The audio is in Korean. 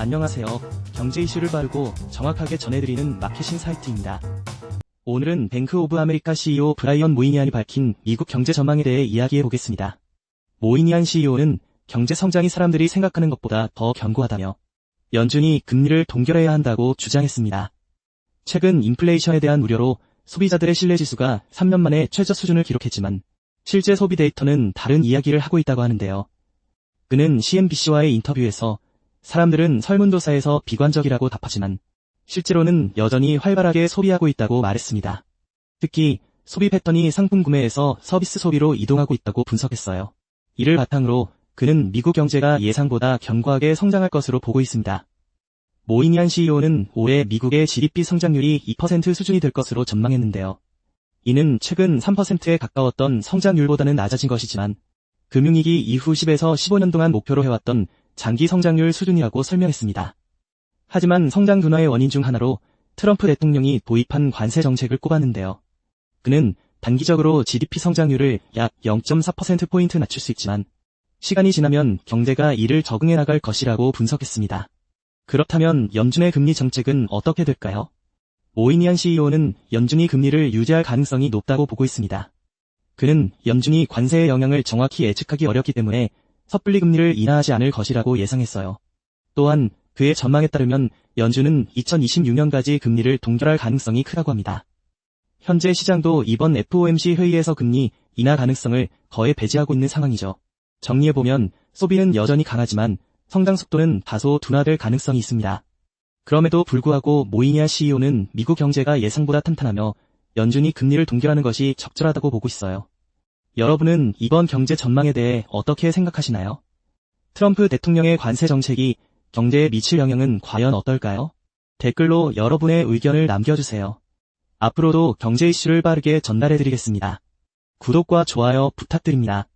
안녕하세요. 경제 이슈를 빠르고 정확하게 전해드리는 마케팅 사이트입니다. 오늘은 뱅크 오브 아메리카 CEO 브라이언 모이니안이 밝힌 미국 경제 전망에 대해 이야기해 보겠습니다. 모이니안 CEO는 경제 성장이 사람들이 생각하는 것보다 더 견고하다며 연준이 금리를 동결해야 한다고 주장했습니다. 최근 인플레이션에 대한 우려로 소비자들의 신뢰지수가 3년 만에 최저 수준을 기록했지만 실제 소비 데이터는 다른 이야기를 하고 있다고 하는데요. 그는 CNBC와의 인터뷰에서 사람들은 설문조사에서 비관적이라고 답하지만 실제로는 여전히 활발하게 소비하고 있다고 말했습니다. 특히 소비 패턴이 상품 구매에서 서비스 소비로 이동하고 있다고 분석했어요. 이를 바탕으로 그는 미국 경제가 예상보다 견고하게 성장할 것으로 보고 있습니다. 모이니안 CEO는 올해 미국의 GDP 성장률이 2% 수준이 될 것으로 전망했는데요. 이는 최근 3%에 가까웠던 성장률보다는 낮아진 것이지만 금융위기 이후 10에서 15년 동안 목표로 해왔던 장기 성장률 수준이라고 설명했습니다. 하지만 성장 둔화의 원인 중 하나로 트럼프 대통령이 도입한 관세 정책을 꼽았는데요. 그는 단기적으로 GDP 성장률을 약 0.4%포인트 낮출 수 있지만 시간이 지나면 경제가 이를 적응해 나갈 것이라고 분석했습니다. 그렇다면 연준의 금리 정책은 어떻게 될까요? 모이니안 CEO는 연준이 금리를 유지할 가능성이 높다고 보고 있습니다. 그는 연준이 관세의 영향을 정확히 예측하기 어렵기 때문에 섣불리 금리를 인하하지 않을 것이라고 예상했어요. 또한 그의 전망에 따르면 연준은 2026년까지 금리를 동결할 가능성이 크다고 합니다. 현재 시장도 이번 FOMC 회의에서 금리 인하 가능성을 거의 배제하고 있는 상황이죠. 정리해보면 소비는 여전히 강하지만 성장 속도는 다소 둔화될 가능성이 있습니다. 그럼에도 불구하고 모이니아 CEO는 미국 경제가 예상보다 탄탄하며 연준이 금리를 동결하는 것이 적절하다고 보고 있어요. 여러분은 이번 경제 전망에 대해 어떻게 생각하시나요? 트럼프 대통령의 관세 정책이 경제에 미칠 영향은 과연 어떨까요? 댓글로 여러분의 의견을 남겨주세요. 앞으로도 경제 이슈를 빠르게 전달해드리겠습니다. 구독과 좋아요 부탁드립니다.